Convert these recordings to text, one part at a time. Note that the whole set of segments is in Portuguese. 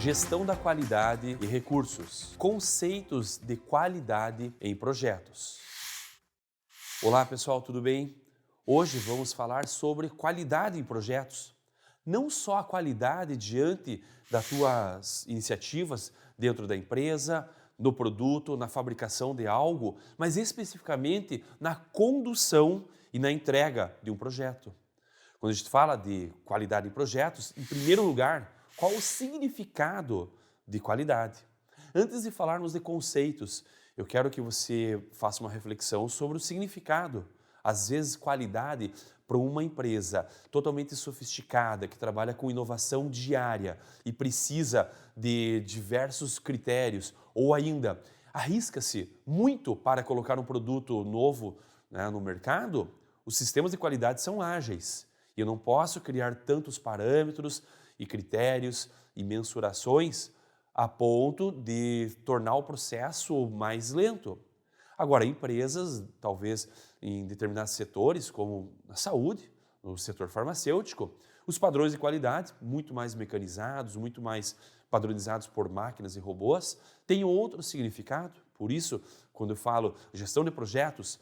Gestão da qualidade e recursos. Conceitos de qualidade em projetos. Olá pessoal, tudo bem? Hoje vamos falar sobre qualidade em projetos. Não só a qualidade diante das tuas iniciativas dentro da empresa, no produto, na fabricação de algo, mas especificamente na condução e na entrega de um projeto. Quando a gente fala de qualidade em projetos, em primeiro lugar, qual o significado de qualidade? Antes de falarmos de conceitos, eu quero que você faça uma reflexão sobre o significado. Às vezes, qualidade para uma empresa totalmente sofisticada, que trabalha com inovação diária e precisa de diversos critérios, ou ainda arrisca-se muito para colocar um produto novo, no mercado, os sistemas de qualidade são ágeis. E eu não posso criar tantos parâmetros e critérios e mensurações a ponto de tornar o processo mais lento. Agora, empresas, talvez em determinados setores, como na saúde, no setor farmacêutico, os padrões de qualidade, muito mais mecanizados, muito mais padronizados por máquinas e robôs, têm outro significado. Por isso, quando eu falo gestão de projetos,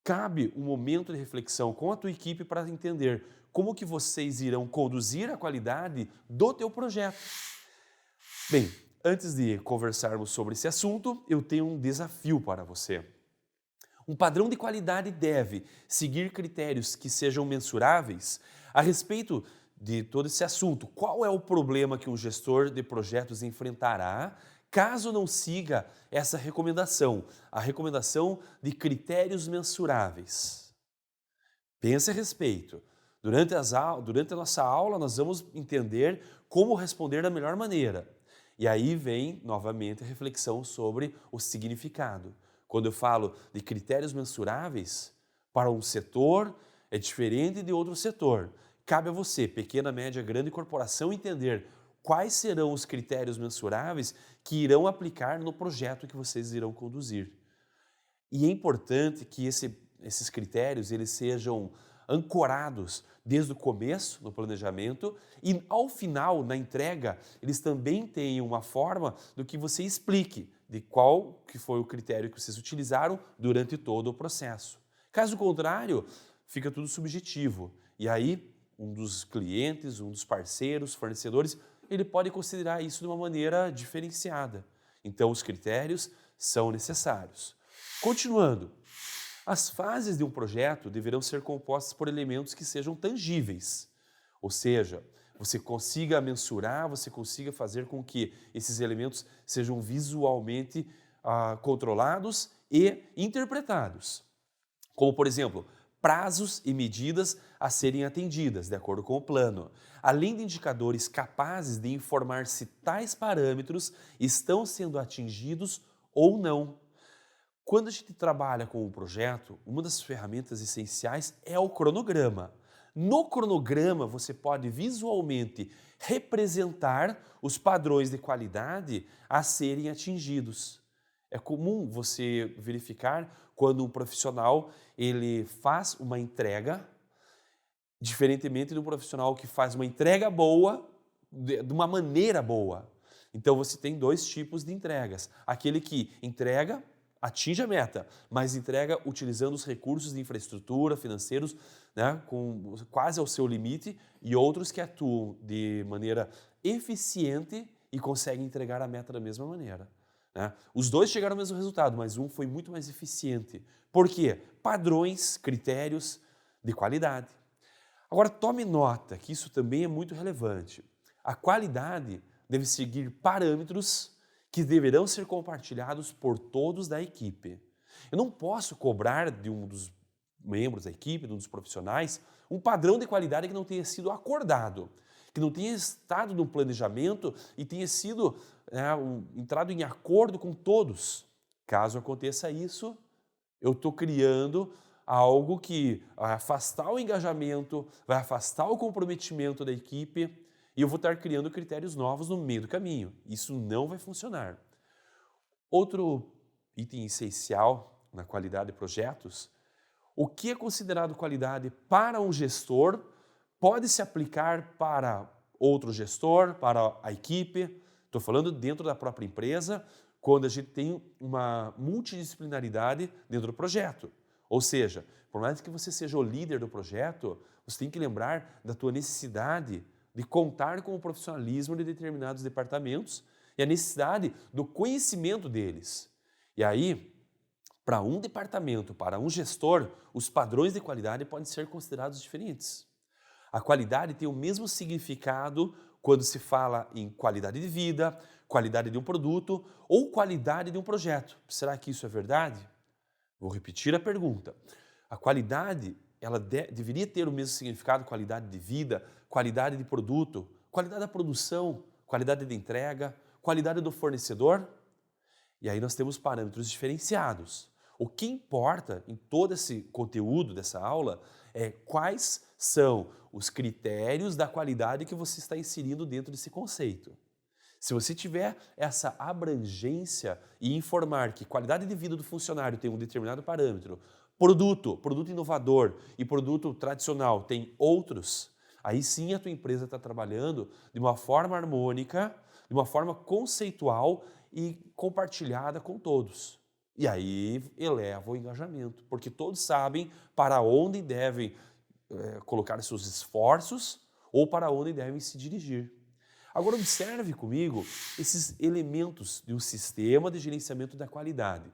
cabe um momento de reflexão com a tua equipe para entender como que vocês irão conduzir a qualidade do teu projeto. Bem, antes de conversarmos sobre esse assunto, eu tenho um desafio para você. Um padrão de qualidade deve seguir critérios que sejam mensuráveis. A respeito de todo esse assunto, qual é o problema que um gestor de projetos enfrentará caso não siga essa recomendação, a recomendação de critérios mensuráveis? Pense a respeito. Durante a nossa aula, nós vamos entender como responder da melhor maneira. E aí vem, novamente, a reflexão sobre o significado. Quando eu falo de critérios mensuráveis, para um setor é diferente de outro setor. Cabe a você, pequena, média, grande corporação, entender quais serão os critérios mensuráveis que irão aplicar no projeto que vocês irão conduzir. E é importante que esses critérios eles sejam ancorados desde o começo, no planejamento, e ao final, na entrega, eles também tenham uma forma do que você explique de qual que foi o critério que vocês utilizaram durante todo o processo. Caso contrário, fica tudo subjetivo. E aí, um dos clientes, um dos parceiros, fornecedores, ele pode considerar isso de uma maneira diferenciada. Então, os critérios são necessários. Continuando, as fases de um projeto deverão ser compostas por elementos que sejam tangíveis, ou seja, você consiga mensurar, você consiga fazer com que esses elementos sejam visualmente controlados e interpretados. Como, por exemplo, prazos e medidas a serem atendidas, de acordo com o plano, além de indicadores capazes de informar se tais parâmetros estão sendo atingidos ou não. Quando a gente trabalha com um projeto, uma das ferramentas essenciais é o cronograma. No cronograma, você pode visualmente representar os padrões de qualidade a serem atingidos. É comum você verificar quando um profissional ele faz uma entrega, diferentemente do profissional que faz uma entrega boa, de uma maneira boa. Então você tem dois tipos de entregas. Aquele que entrega, atinge a meta, mas entrega utilizando os recursos de infraestrutura, financeiros, com quase ao seu limite, e outros que atuam de maneira eficiente e conseguem entregar a meta da mesma maneira. Os dois chegaram ao mesmo resultado, mas um foi muito mais eficiente. Por quê? Padrões, critérios de qualidade. Agora, tome nota que isso também é muito relevante. A qualidade deve seguir parâmetros que deverão ser compartilhados por todos da equipe. Eu não posso cobrar de um dos membros da equipe, de um dos profissionais, um padrão de qualidade que não tenha sido acordado, que não tenha estado no planejamento e tenha sido entrado em acordo com todos. Caso aconteça isso, eu estou criando algo que vai afastar o engajamento, vai afastar o comprometimento da equipe e eu vou estar criando critérios novos no meio do caminho. Isso não vai funcionar. Outro item essencial na qualidade de projetos, o que é considerado qualidade para um gestor pode se aplicar para outro gestor, para a equipe, Estou falando dentro da própria empresa, quando a gente tem uma multidisciplinaridade dentro do projeto. Ou seja, por mais que você seja o líder do projeto, você tem que lembrar da tua necessidade de contar com o profissionalismo de determinados departamentos e a necessidade do conhecimento deles. E aí, para um departamento, para um gestor, os padrões de qualidade podem ser considerados diferentes. A qualidade tem o mesmo significado quando se fala em qualidade de vida, qualidade de um produto ou qualidade de um projeto. Será que isso é verdade? Vou repetir a pergunta. A qualidade, ela deveria ter o mesmo significado, qualidade de vida, qualidade de produto, qualidade da produção, qualidade de entrega, qualidade do fornecedor? E aí nós temos parâmetros diferenciados. O que importa em todo esse conteúdo dessa aula é quais são os critérios da qualidade que você está inserindo dentro desse conceito. Se você tiver essa abrangência e informar que qualidade de vida do funcionário tem um determinado parâmetro, produto inovador e produto tradicional tem outros, aí sim a tua empresa está trabalhando de uma forma harmônica, de uma forma conceitual e compartilhada com todos. E aí eleva o engajamento, porque todos sabem para onde devem colocar seus esforços ou para onde devem se dirigir. Agora observe comigo esses elementos de um sistema de gerenciamento da qualidade.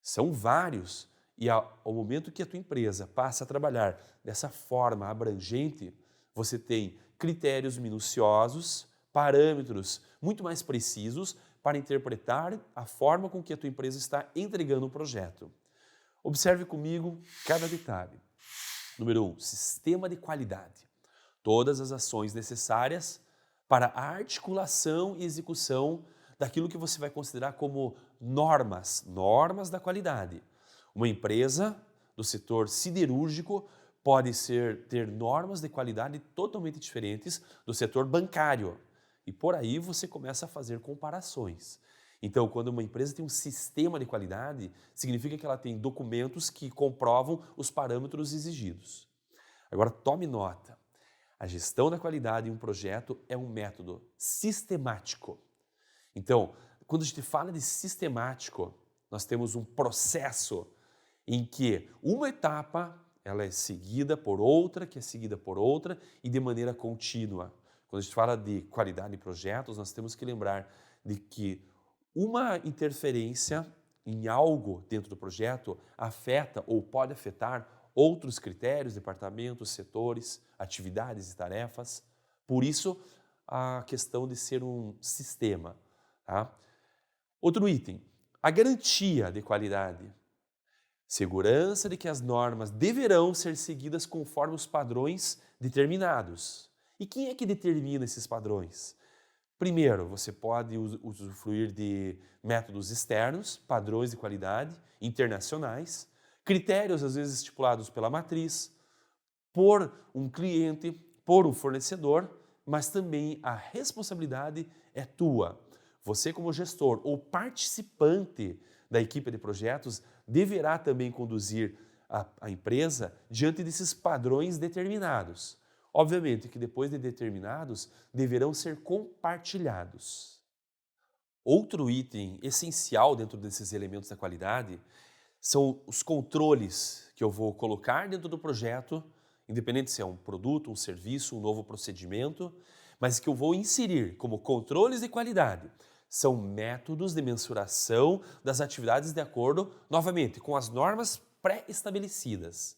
São vários e ao momento que a tua empresa passa a trabalhar dessa forma abrangente, você tem critérios minuciosos, parâmetros muito mais precisos para interpretar a forma com que a tua empresa está entregando o projeto. Observe comigo cada detalhe. Número 1, sistema de qualidade. Todas as ações necessárias para a articulação e execução daquilo que você vai considerar como normas da qualidade. Uma empresa do setor siderúrgico pode ter normas de qualidade totalmente diferentes do setor bancário. E por aí você começa a fazer comparações. Então, quando uma empresa tem um sistema de qualidade, significa que ela tem documentos que comprovam os parâmetros exigidos. Agora, tome nota. A gestão da qualidade em um projeto é um método sistemático. Então, quando a gente fala de sistemático, nós temos um processo em que uma etapa ela é seguida por outra, que é seguida por outra e de maneira contínua. Quando a gente fala de qualidade de projetos, nós temos que lembrar de que uma interferência em algo dentro do projeto afeta ou pode afetar outros critérios, departamentos, setores, atividades e tarefas. Por isso, a questão de ser um sistema. Tá? Outro item, a garantia de qualidade. Segurança de que as normas deverão ser seguidas conforme os padrões determinados. E quem é que determina esses padrões? Primeiro, você pode usufruir de métodos externos, padrões de qualidade, internacionais, critérios às vezes estipulados pela matriz, por um cliente, por um fornecedor, mas também a responsabilidade é tua. Você como gestor ou participante da equipe de projetos deverá também conduzir a empresa diante desses padrões determinados. Obviamente que depois de determinados, deverão ser compartilhados. Outro item essencial dentro desses elementos da qualidade são os controles que eu vou colocar dentro do projeto, independente se é um produto, um serviço, um novo procedimento, mas que eu vou inserir como controles de qualidade. São métodos de mensuração das atividades de acordo, novamente, com as normas pré-estabelecidas.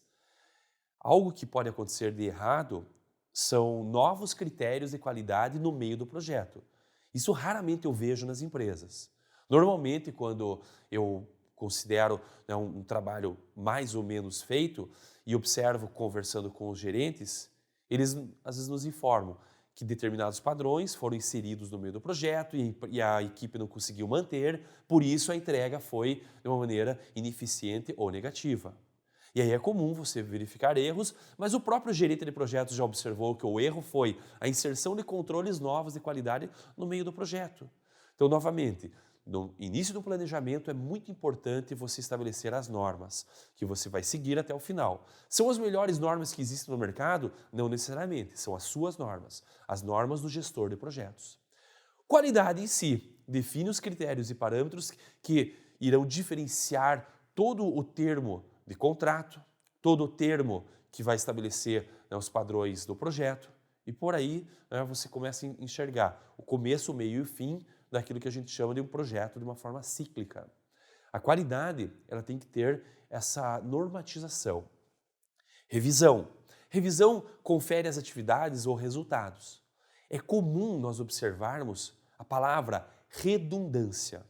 Algo que pode acontecer de errado são novos critérios de qualidade no meio do projeto. Isso raramente eu vejo nas empresas. Normalmente, quando eu considero um trabalho mais ou menos feito e observo conversando com os gerentes, eles às vezes nos informam que determinados padrões foram inseridos no meio do projeto e a equipe não conseguiu manter, por isso a entrega foi de uma maneira ineficiente ou negativa. E aí é comum você verificar erros, mas o próprio gerente de projetos já observou que o erro foi a inserção de controles novos de qualidade no meio do projeto. Então, novamente, no início do planejamento é muito importante você estabelecer as normas que você vai seguir até o final. São as melhores normas que existem no mercado? Não necessariamente, são as suas normas, as normas do gestor de projetos. Qualidade em si define os critérios e parâmetros que irão diferenciar todo o termo de contrato, todo o termo que vai estabelecer, né, os padrões do projeto, e por aí, né, você começa a enxergar o começo, o meio e o fim daquilo que a gente chama de um projeto de uma forma cíclica. A qualidade, ela tem que ter essa normatização. Revisão. Revisão confere as atividades ou resultados. É comum nós observarmos a palavra redundância.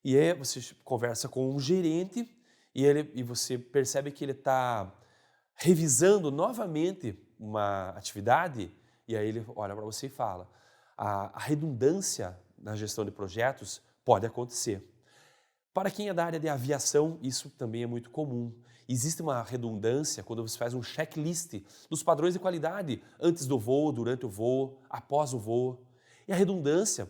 E aí você conversa com um gerente e você percebe que ele está revisando novamente uma atividade, e aí ele olha para você e fala: a redundância na gestão de projetos pode acontecer. Para quem é da área de aviação, isso também é muito comum. Existe uma redundância quando você faz um checklist dos padrões de qualidade antes do voo, durante o voo, após o voo. E a redundância,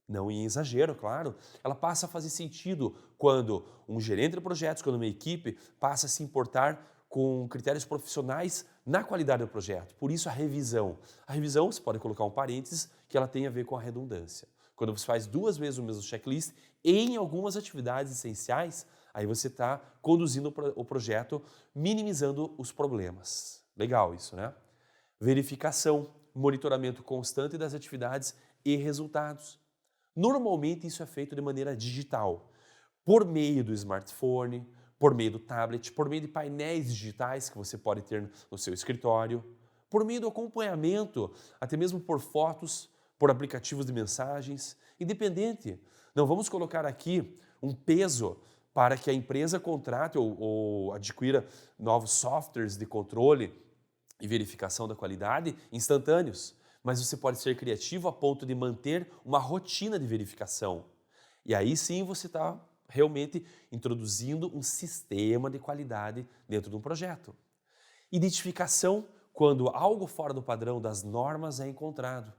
não em exagero, claro, ela passa a fazer sentido quando um gerente de projetos, quando uma equipe passa a se importar com critérios profissionais na qualidade do projeto. Por isso a revisão. A revisão, você pode colocar um parênteses, que ela tem a ver com a redundância. Quando você faz 2 vezes o mesmo checklist, em algumas atividades essenciais, aí você está conduzindo o projeto, minimizando os problemas. Legal isso, né? Verificação, monitoramento constante das atividades e resultados. Normalmente isso é feito de maneira digital, por meio do smartphone, por meio do tablet, por meio de painéis digitais que você pode ter no seu escritório, por meio do acompanhamento, até mesmo por fotos, por aplicativos de mensagens, independente. Não vamos colocar aqui um peso para que a empresa contrate ou adquira novos softwares de controle e verificação da qualidade instantâneos, mas você pode ser criativo a ponto de manter uma rotina de verificação. E aí sim você está realmente introduzindo um sistema de qualidade dentro de um projeto. Identificação quando algo fora do padrão das normas é encontrado.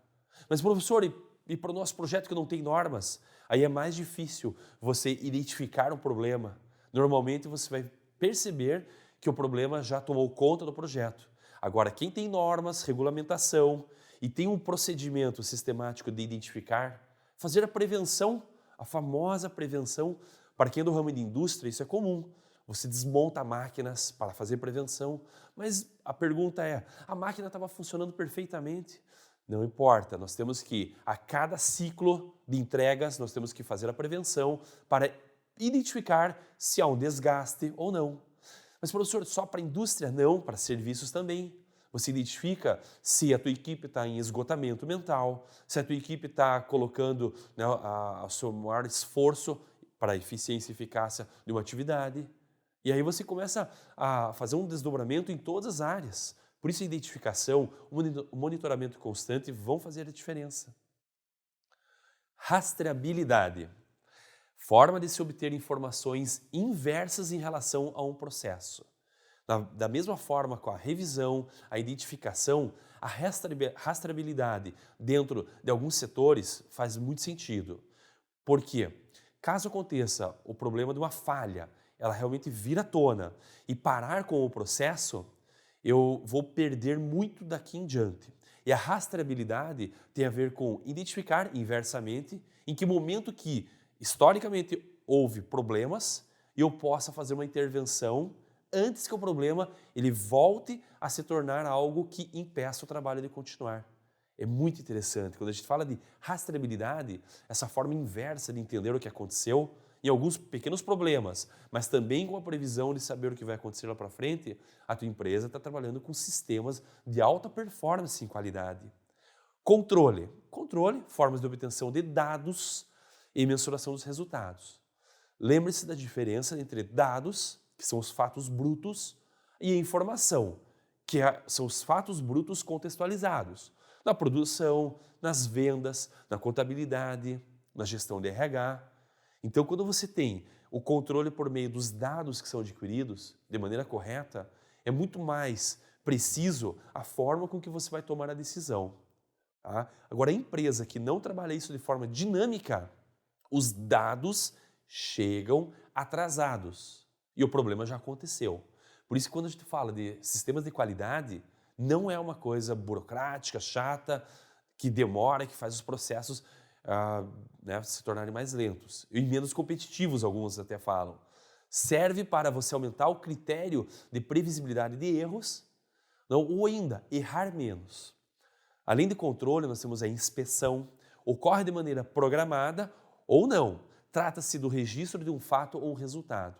Mas professor, e para o nosso projeto que não tem normas? Aí é mais difícil você identificar um problema. Normalmente você vai perceber que o problema já tomou conta do projeto. Agora, quem tem normas, regulamentação e tem um procedimento sistemático de identificar, fazer a prevenção, a famosa prevenção, para quem é do ramo de indústria, isso é comum. Você desmonta máquinas para fazer prevenção, mas a pergunta é, a máquina estava funcionando perfeitamente? Não importa, nós temos que, a cada ciclo de entregas, nós temos que fazer a prevenção para identificar se há um desgaste ou não. Mas, professor, só para a indústria? Não, para serviços também. Você identifica se a tua equipe está em esgotamento mental, se a tua equipe está colocando, né, o seu maior esforço para a eficiência e eficácia de uma atividade. E aí você começa a fazer um desdobramento em todas as áreas. Por isso a identificação, o monitoramento constante vão fazer a diferença. Rastreabilidade. Forma de se obter informações inversas em relação a um processo. Da mesma forma com a revisão, a identificação, a rastreabilidade dentro de alguns setores faz muito sentido. Por quê? Caso aconteça o problema de uma falha, ela realmente vir à tona e parar com o processo, eu vou perder muito daqui em diante. E a rastreabilidade tem a ver com identificar inversamente em que momento que historicamente houve problemas e eu possa fazer uma intervenção antes que o problema ele volte a se tornar algo que impeça o trabalho de continuar. É muito interessante. Quando a gente fala de rastreabilidade, essa forma inversa de entender o que aconteceu, em alguns pequenos problemas, mas também com a previsão de saber o que vai acontecer lá para frente, a tua empresa está trabalhando com sistemas de alta performance em qualidade. Controle. Controle, formas de obtenção de dados e mensuração dos resultados. Lembre-se da diferença entre dados, que são os fatos brutos, e informação, que são os fatos brutos contextualizados. Na produção, nas vendas, na contabilidade, na gestão de RH. Então, quando você tem o controle por meio dos dados que são adquiridos de maneira correta, é muito mais preciso a forma com que você vai tomar a decisão. Tá? Agora, a empresa que não trabalha isso de forma dinâmica, os dados chegam atrasados e o problema já aconteceu. Por isso, quando a gente fala de sistemas de qualidade, não é uma coisa burocrática, chata, que demora, que faz os processos né, se tornarem mais lentos e menos competitivos, alguns até falam. Serve para você aumentar o critério de previsibilidade de erros, não, ou ainda, errar menos. Além de controle, nós temos a inspeção, ocorre de maneira programada ou não. Trata-se do registro de um fato ou resultado.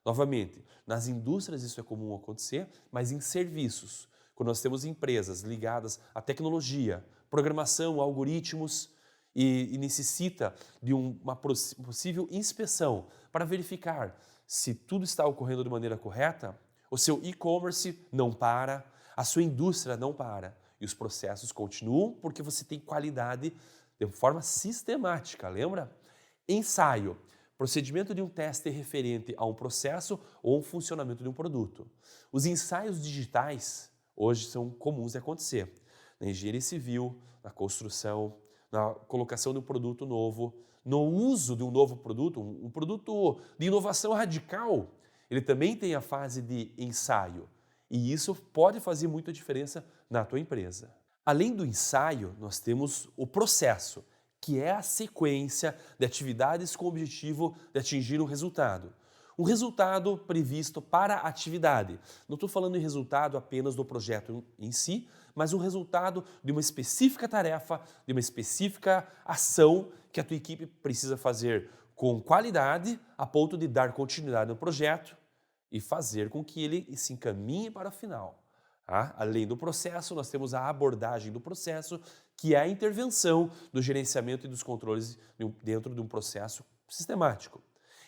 Novamente, nas indústrias isso é comum acontecer, mas em serviços, quando nós temos empresas ligadas à tecnologia, programação, algoritmos, e necessita de uma possível inspeção para verificar se tudo está ocorrendo de maneira correta, o seu e-commerce não para, a sua indústria não para. E os processos continuam porque você tem qualidade de forma sistemática, lembra? Ensaio, procedimento de um teste referente a um processo ou um funcionamento de um produto. Os ensaios digitais hoje são comuns de acontecer na engenharia civil, na construção, na colocação de um produto novo, no uso de um novo produto, um produto de inovação radical. Ele também tem a fase de ensaio. E isso pode fazer muita diferença na tua empresa. Além do ensaio, nós temos o processo, que é a sequência de atividades com o objetivo de atingir um resultado. Um resultado previsto para a atividade. Não estou falando em resultado apenas do projeto em si, mas um resultado de uma específica tarefa, de uma específica ação que a tua equipe precisa fazer com qualidade a ponto de dar continuidade no projeto e fazer com que ele se encaminhe para o final. Tá? Além do processo, nós temos a abordagem do processo, que é a intervenção do gerenciamento e dos controles dentro de um processo sistemático.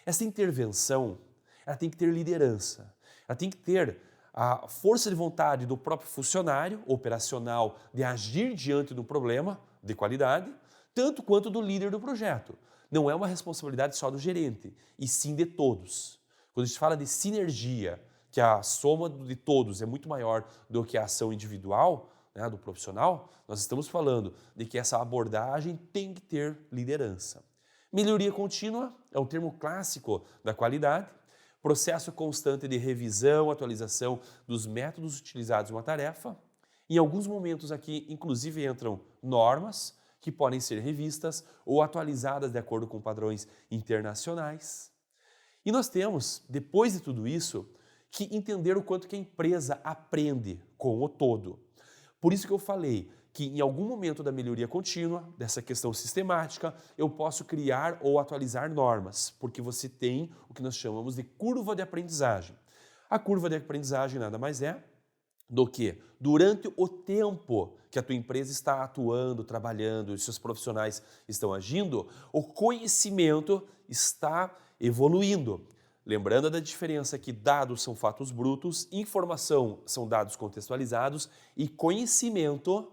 Essa intervenção, ela tem que ter liderança, ela tem que ter a força de vontade do próprio funcionário operacional de agir diante do problema de qualidade, tanto quanto do líder do projeto. Não é uma responsabilidade só do gerente, e sim de todos. Quando a gente fala de sinergia, que a soma de todos é muito maior do que a ação individual, né, do profissional, nós estamos falando de que essa abordagem tem que ter liderança. Melhoria contínua é um termo clássico da qualidade, processo constante de revisão, atualização dos métodos utilizados em uma tarefa. Em alguns momentos aqui, inclusive, entram normas que podem ser revistas ou atualizadas de acordo com padrões internacionais. E nós temos, depois de tudo isso, que entender o quanto que a empresa aprende com o todo. Por isso que eu falei que em algum momento da melhoria contínua, dessa questão sistemática, eu posso criar ou atualizar normas, porque você tem o que nós chamamos de curva de aprendizagem. A curva de aprendizagem nada mais é do que, durante o tempo que a tua empresa está atuando, trabalhando, os seus profissionais estão agindo, o conhecimento está evoluindo. Lembrando da diferença que dados são fatos brutos, informação são dados contextualizados e conhecimento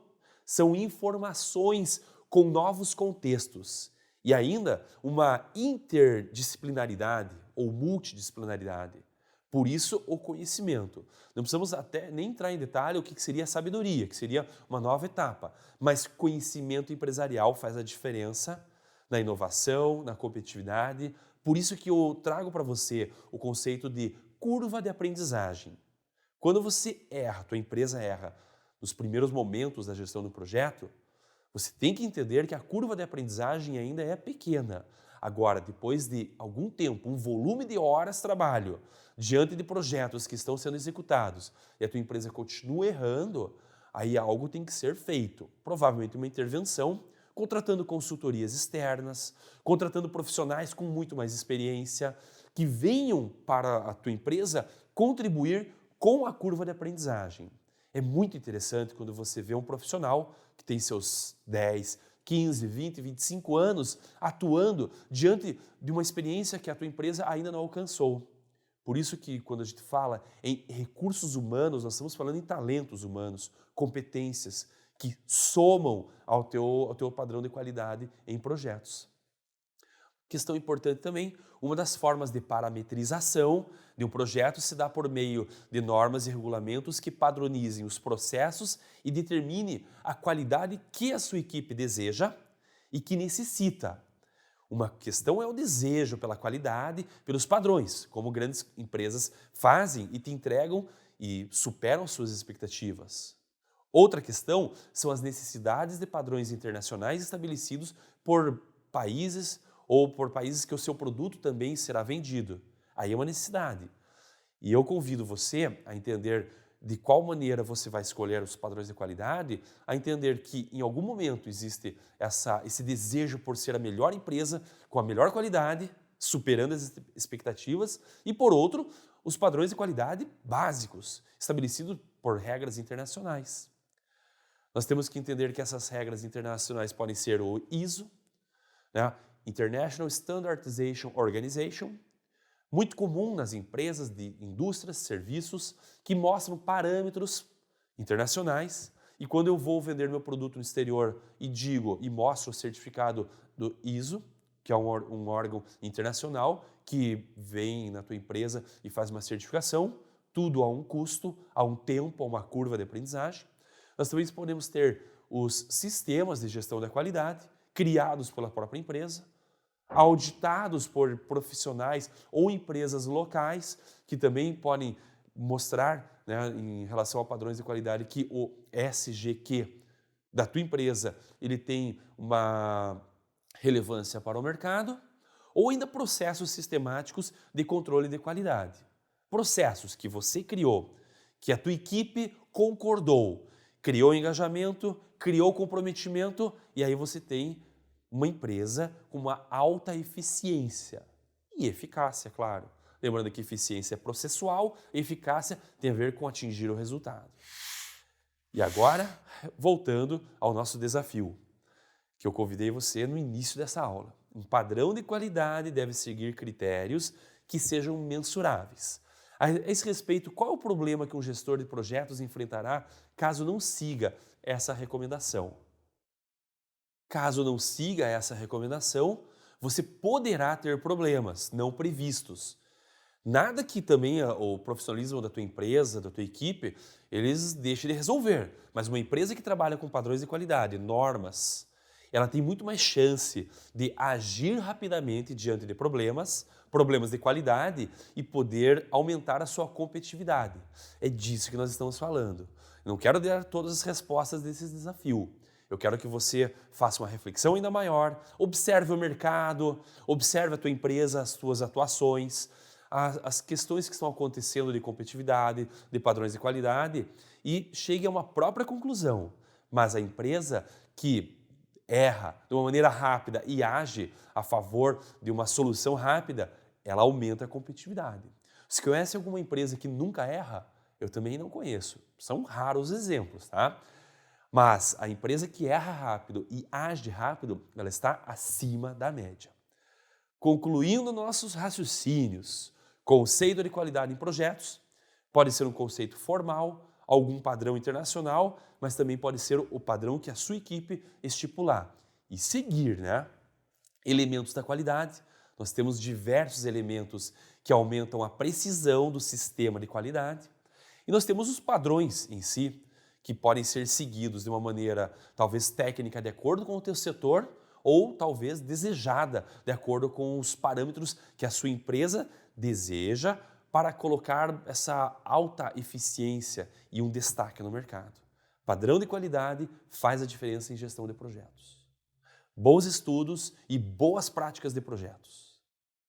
são informações com novos contextos. E ainda uma interdisciplinaridade ou multidisciplinaridade. Por isso, o conhecimento. Não precisamos até nem entrar em detalhe o que seria a sabedoria, que seria uma nova etapa. Mas conhecimento empresarial faz a diferença na inovação, na competitividade. Por isso que eu trago para você o conceito de curva de aprendizagem. Quando você erra, tua empresa erra, nos primeiros momentos da gestão do projeto, você tem que entender que a curva de aprendizagem ainda é pequena. Agora, depois de algum tempo, um volume de horas de trabalho, diante de projetos que estão sendo executados, e a tua empresa continua errando, aí algo tem que ser feito. Provavelmente uma intervenção, contratando consultorias externas, contratando profissionais com muito mais experiência, que venham para a tua empresa contribuir com a curva de aprendizagem. É muito interessante quando você vê um profissional que tem seus 10, 15, 20, 25 anos atuando diante de uma experiência que a tua empresa ainda não alcançou. Por isso que quando a gente fala em recursos humanos, nós estamos falando em talentos humanos, competências que somam ao teu padrão de qualidade em projetos. Questão importante também, uma das formas de parametrização de um projeto se dá por meio de normas e regulamentos que padronizem os processos e determine a qualidade que a sua equipe deseja e que necessita. Uma questão é o desejo pela qualidade, pelos padrões, como grandes empresas fazem e te entregam e superam suas expectativas. Outra questão são as necessidades de padrões internacionais estabelecidos por países ou por países que o seu produto também será vendido. Aí é uma necessidade. E eu convido você a entender de qual maneira você vai escolher os padrões de qualidade, a entender que em algum momento existe esse desejo por ser a melhor empresa, com a melhor qualidade, superando as expectativas, e por outro, os padrões de qualidade básicos, estabelecidos por regras internacionais. Nós temos que entender que essas regras internacionais podem ser o ISO, né? International Standardization Organization, muito comum nas empresas de indústrias, serviços, que mostram parâmetros internacionais. E quando eu vou vender meu produto no exterior e mostro o certificado do ISO, que é um órgão internacional que vem na tua empresa e faz uma certificação, tudo a um custo, a um tempo, a uma curva de aprendizagem. Nós também podemos ter os sistemas de gestão da qualidade, criados pela própria empresa, auditados por profissionais ou empresas locais, que também podem mostrar, né, em relação a padrões de qualidade, que o SGQ da tua empresa ele tem uma relevância para o mercado, ou ainda processos sistemáticos de controle de qualidade. Processos que você criou, que a tua equipe concordou, criou engajamento, criou comprometimento, e aí você tem uma empresa com uma alta eficiência e eficácia, claro. Lembrando que eficiência é processual, eficácia tem a ver com atingir o resultado. E agora, voltando ao nosso desafio, que eu convidei você no início dessa aula. Um padrão de qualidade deve seguir critérios que sejam mensuráveis. A esse respeito, qual é o problema que um gestor de projetos enfrentará caso não siga essa recomendação? Caso não siga essa recomendação, você poderá ter problemas não previstos. Nada que também o profissionalismo da tua empresa, da tua equipe, eles deixem de resolver. Mas uma empresa que trabalha com padrões de qualidade, normas, ela tem muito mais chance de agir rapidamente diante de problemas de qualidade e poder aumentar a sua competitividade. É disso que nós estamos falando. Eu não quero dar todas as respostas desse desafio. Eu quero que você faça uma reflexão ainda maior, observe o mercado, observe a tua empresa, as tuas atuações, as questões que estão acontecendo de competitividade, de padrões de qualidade e chegue a uma própria conclusão. Mas a empresa que erra de uma maneira rápida e age a favor de uma solução rápida, ela aumenta a competitividade. Você conhece alguma empresa que nunca erra? Eu também não conheço. São raros exemplos, tá? Mas a empresa que erra rápido e age rápido, ela está acima da média. Concluindo nossos raciocínios, conceito de qualidade em projetos pode ser um conceito formal, algum padrão internacional, mas também pode ser o padrão que a sua equipe estipular e seguir, né? Elementos da qualidade. Nós temos diversos elementos que aumentam a precisão do sistema de qualidade. E nós temos os padrões em si, que podem ser seguidos de uma maneira talvez técnica de acordo com o teu setor ou talvez desejada de acordo com os parâmetros que a sua empresa deseja para colocar essa alta eficiência e um destaque no mercado. Padrão de qualidade faz a diferença em gestão de projetos. Bons estudos e boas práticas de projetos.